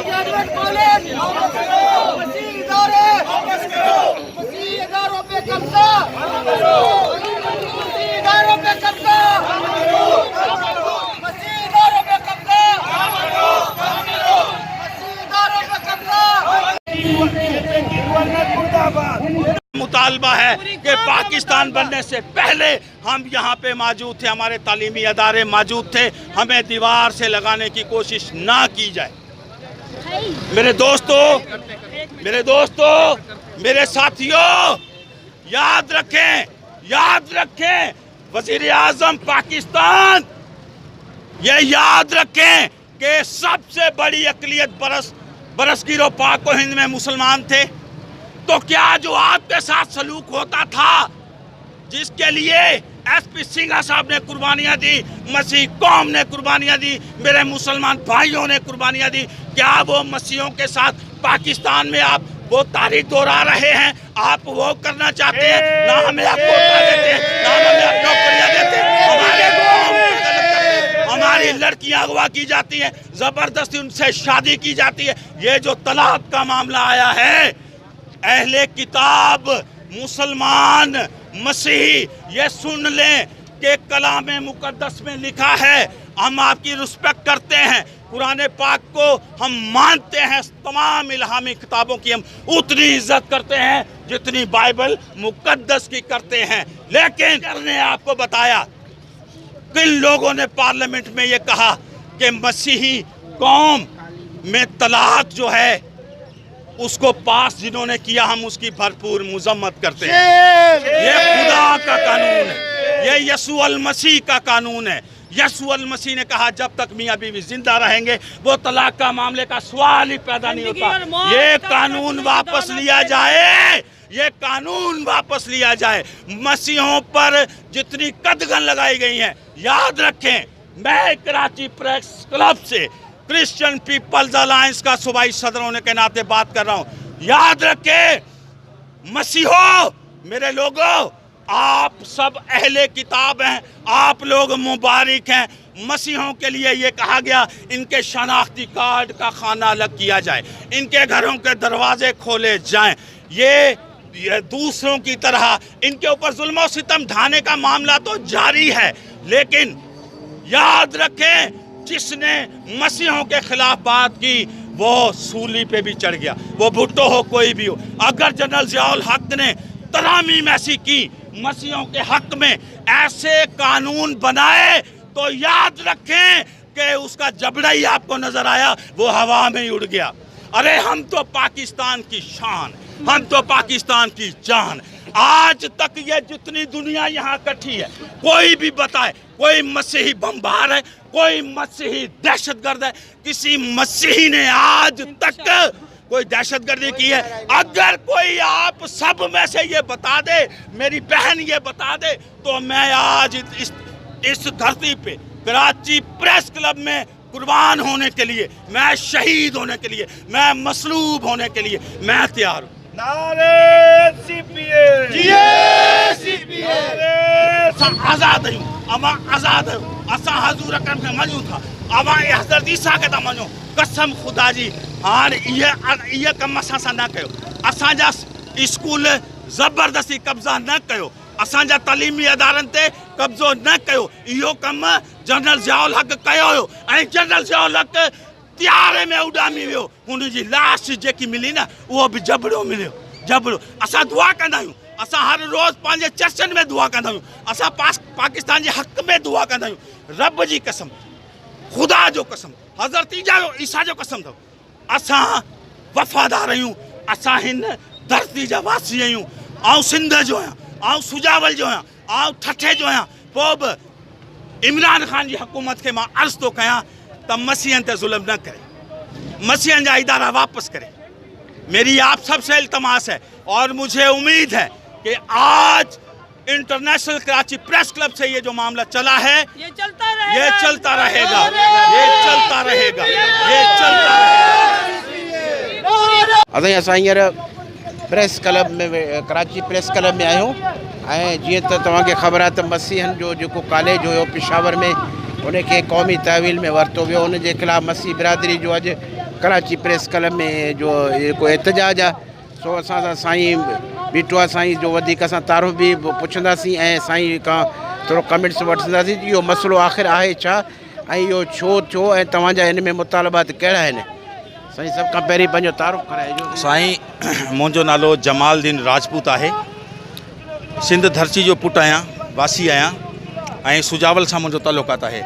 Graduate college मसीह इदारे मसीह इदारों पे कब्जा मसीह इदारों पे कब्जा मसीह इदारों पे कब्जा मसीह इदारों पे कब्जा मुतालबा है कि पाकिस्तान बनने से पहले हम यहाँ पे मौजूद थे, हमारे तालीमी अदारे मौजूद थे, हमें दीवार से लगाने की कोशिश ना की जाए। मेरे दोस्तों, मेरे साथियों, याद रखें वज़ीर आज़म पाकिस्तान, ये याद रखें कि सबसे बड़ी अक़लियत बरसगीरो पाक व हिंद में मुसलमान थे। तो क्या जो आपके साथ सलूक होता था, जिसके लिए SP सिंघा साहब ने कुर्बानियां दी, मसीह कौम ने कुर्बानियां दी, मेरे मुसलमान भाइयों ने कुर्बानियां दी, क्या वो मसीहों के साथ पाकिस्तान में आप वो तारीख दोहरा रहे हैं? आप वो करना चाहते हैं? ना हमें आप कोटा देते हैं, ना हमें आप नौकरियां देते हैं, हमारे हमारी लड़कियां अगवा की जाती हैं, जबरदस्ती उनसे शादी की जाती है। ये जो तलाक का मामला आया है, अहले किताब मुसलमान मसीही ये सुन लें कि कलाम मुकद्दस में लिखा है, हम आपकी रिस्पेक्ट करते हैं, कुरान पाक को हम मानते हैं, तमाम इल्हामी किताबों की हम उतनी इज्जत करते हैं जितनी बाइबल मुकद्दस की करते हैं। लेकिन ने आपको बताया किन लोगों ने पार्लियामेंट में ये कहा कि मसीही कौम में तलाक जो है उसको पास जिन्होंने किया, हम उसकी भरपूर मजम्मत करते हैं। ये खुदा का कानून है, ये यीशु अल मसीह का कानून है। यीशु अल मसीह ने कहा जब तक मियाँ बीवी जिंदा रहेंगे वो तलाक का मामले का सवाल ही पैदा नहीं होता। ये कानून वापस लिया जाए, ये कानून वापस लिया जाए। मसीहों पर जितनी कदगन लगाई गई हैं, याद रखें, मैं कराची प्रेस क्लब से क्रिश्चियन पीपल्स अलायंस का सूबाई सदर होने के नाते बात कर रहा हूं। याद रखें मसीहो, मेरे लोगों, आप सब अहले किताब हैं, आप लोग मुबारक हैं। मसीहों के लिए ये कहा गया इनके शनाख्ती कार्ड का खाना अलग किया जाए, इनके घरों के दरवाजे खोले जाएं। ये दूसरों की तरह इनके ऊपर जुल्म और सितम ढाने का मामला तो जारी है, लेकिन याद रखें जिसने मसीहों के खिलाफ बात की वो सूली पे भी चढ़ गया, वो भुट्टो हो कोई भी हो। अगर जनरल ज़ियाउल हक ने तरामीम ऐसी की, मसीहों के हक में ऐसे कानून बनाए, तो याद रखें कि उसका जबड़ा ही आपको नजर आया, वो हवा में ही उड़ गया। अरे हम तो पाकिस्तान की शान, हम तो पाकिस्तान की जान। आज तक ये जितनी दुनिया यहाँ इकट्ठी है, कोई भी बताए कोई मसीही बमबार है, कोई मसीही दहशतगर्द है, किसी मसीही ने आज तक कोई दहशतगर्दी की है? अगर कोई आप सब में से ये बता दे, मेरी बहन ये बता दे, तो मैं आज इस धरती पे कराची प्रेस क्लब में कुर्बान होने के लिए, मैं शहीद होने के लिए, मैं मसलूब होने के लिए मैं तैयार हूँ। नारे सीपीए, आजाद हूँ, अमा आजाद हूँ, असा हजूर अकरम के मनु था, अमा हज़रत ईसा के था मनु। कसम खुदा जी, हाँ ये कम असां सां न कयो, असांजा स्कूल ज़बरदस्ती कब्ज़ा न कयो, असांजा तालीमी अदारनि ते कब्ज़ो न कयो। इहो कम जनरल ज़ियाउल हक कयो हुयो, ऐं जनरल ज़ियाउल हक त्यारे में उॾामी वियो। हुनजी लाश जेकी मिली न, उहो बि जबड़ो मिलियो, जबड़ो। असां दुआ कंदा आहियूं, असां हर रोज़ पंहिंजे चर्चनि में दुआ कंदा आहियूं, असां पाकिस्तान जे हक़ में दुआ कंदा आहियूं। रब जी कसम, खुदा जो कसम, हज़रत ईसा जो कसम अथव, असां वफ़ादार आहियूं, असां हिन धरती जा वासी आहियूं। आउं सिंध जो आहियां, आउं सुजावल जो आहियां, आउं ठठे जो आहियां। पोइ बि इमरान ख़ान जी हुकूमत खे मां अर्ज़ु थो कयां त मसीहनि ते ज़ुल्म न करे, मसीहनि जा इदारा वापस करे। मेरी आप सबसे इल्तमास है और मुझे उम्मीद है कि आज इंटरनेशनल कराची प्रेस क्लब से ये जो मामला चला है, ये चलता रहेगा, ये चलता रहेगा, ये चलता रहेगा, ये चलता रहेगा। असां हींअर प्रेस क्लब में, कराची प्रेस क्लब में आहियूं। ऐं जीअं त तव्हांखे ख़बर आहे त मसीहनि जो जेको कॉलेज हुयो पेशावर में, उनखे क़ौमी तहवील में वरितो वियो। उनजे ख़िलाफ़ु मसीह बिरादरी जो अॼु कराची प्रेस क्लब में जो जेको एहतजाज आहे सो असां सां साईं बीठो आहे। साईं जो वधीक असां तारीफ़ बि पुछंदासीं ऐं साईं खां थोरो कमेंट्स वठंदासीं इहो मसइलो आख़िर आहे छा ऐं इहो छो थियो ऐं तव्हांजा हिन में मुतालबात कहिड़ा आहिनि। साईं सभ खां पहिरीं पंहिंजो तारीफ़ कराइजो। साईं मुंहिंजो नालो जमालुद्दीन राजपूत आहे। सिंध धरती जो पुटु आहियां, वासी आहियां ऐं सुजावल सां मुंहिंजो तालुकात आहे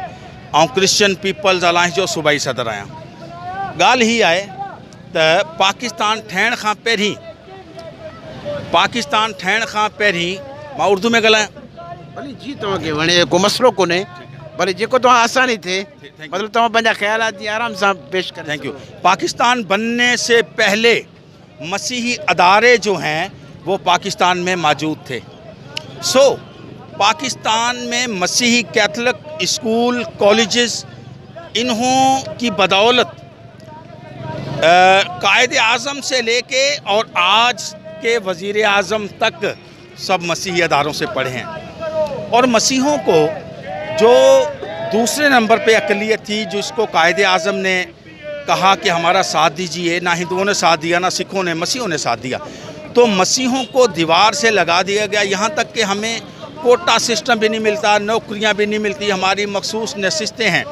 ऐं क्रिश्चियन पीपल्स अलायंस जो सूबाई सदर आहियां। ॻाल्हि हीअ आहे त पाकिस्तान ठहिण खां पहिरीं मां उर्दू में ॻाल्हायां। भली जी तव्हांखे वणे को मसइलो कोन्हे, भले जेको तव्हां आसानी थिए मतिलबु तव्हां पंहिंजा ख़्यालात जी आराम सां पेश करें। Thank you. पाकिस्तान बनने से पहले मसीही अदारे जो हैं वो पाकिस्तान में मौजूद थे। सो पाकिस्तान में मसीही कैथलिक स्कूल कॉलेजेस इन्हों की बदौलत कायदे आज़म से लेके और आज के वज़ीर आज़म तक सब मसीही अदारों से पढ़े हैं। और मसीहों को जो दूसरे नंबर पे अक़लियत थी जिसको कायदे आज़म ने कहा कि हमारा साथ दीजिए, ना हिंदुओं ने साथ दिया, ना सिखों ने, मसीहों ने साथ दिया, तो मसीहों को दीवार से लगा दिया गया। यहाँ तक कि हमें कोटा सिस्टम भी नहीं मिलता, नौकरियाँ भी नहीं मिलती, हमारी मखसूस नशिस्तें हैं।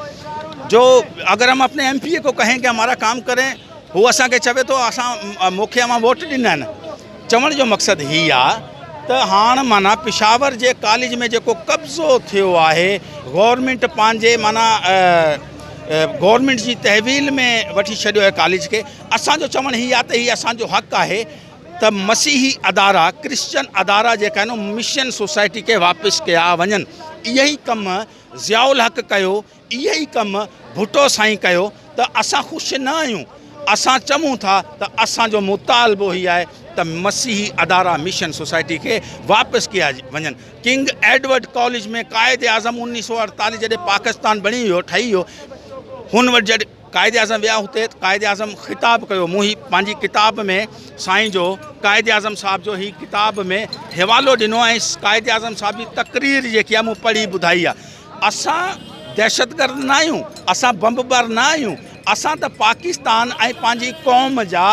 जो अगर हम अपने MPA को कहें कि हमारा काम करें, वो असा के चवे तो असां मूंखे अमां वोट ॾिना आहिनि। चवण जो मक़सदु ही आहे त हाणे माना पिशावर जे कॉलेज में जेको कब्ज़ो थियो आहे, गवर्नमेंट पंहिंजे माना गवर्नमेंट जी तहवील में वठी छॾियो आहे कॉलेज खे। असांजो चवणु ही आहे त हीअ असांजो हक़ु आहे त मसीही अदारा, क्रिश्चियन अदारा जेका आहिनि मिशन सोसाइटी खे वापसि कया वञनि। इहे ई कमु ज़ियाउल हक़ कयो, इहे ई कमु भुट्टो साईं कयो, त असां ख़ुशि न आहियूं। असां चऊं था त असांजो मुतालबो ही आहे त मसीही अदारा मिशन सोसाइटी खे वापसि कया वञनि। किंग एडवर्ड कॉलेज में कायदे आज़म 1948 जॾहिं पाकिस्तान बणी वियो, ठही वियो, हुन वटि जॾहिं कायदे आज़म विया हुते कायदे आज़म ख़िताब कयो। मूं ही पंहिंजी किताब में साईं जो कायदे आज़म साहब जो ही किताब में हवालो ॾिनो ऐं कायदे आज़म साहब जी तक़रीर जेकी आहे मूं पढ़ी ॿुधाई आहे। असां दहशतगर्द न आहियूं, असां बम्बबार न आहियूं, असां त पाकिस्तान ऐं पंहिंजी क़ौम जा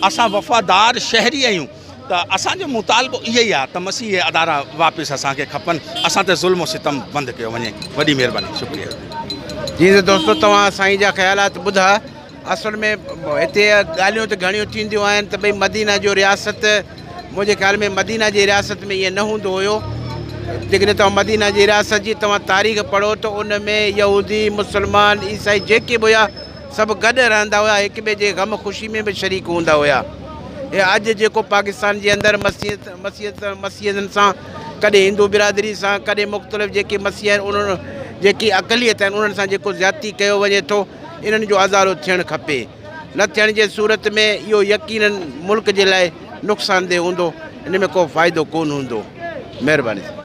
असां वफ़ादार शहरी आहियूं। त असांजो मुतालबो इहो ई आहे त मसीह अदारा वापसि असांखे खपनि, असां ते ज़ुल्म सितम बंदि कयो वञे। वॾी महिरबानी, शुक्रिया। जी त दोस्तो तव्हां साईं जा ख़्यालात ॿुधा। असल में हिते ॻाल्हियूं त घणियूं थींदियूं आहिनि त भई मदीना जो रियासत, मुंहिंजे ख़्याल में मदीना जी रियासत में ईअं न हूंदो हुयो। जेकॾहिं तव्हां मदीना जी रियासत जी तव्हां तारीख़ पढ़ो त उन में यहूदी, मुसलमान, ईसाई जेके बि हुया सभु गॾु रहंदा हुआ, हिक ॿिए जे ग़म ख़ुशी में बि शरीक हूंदा हुया। ऐं अॼु जेको पाकिस्तान जे अंदरि मसीहतनि सां, कॾहिं हिंदू बिरादरी सां, कॾहिं मुख़्तलिफ़ जेके मसीह आहिनि उन्हनि जेकी अक़लियत आहिनि उन्हनि सां जेको ज़्यादती कयो वञे थो, इन्हनि जो अज़ारो थियणु खपे। न थियण जे सूरत में इहो यकीनन मुल्क जे लाइ नुक़सानदेह हूंदो, इन में को फ़ाइदो कोन हूंदो। महिरबानी।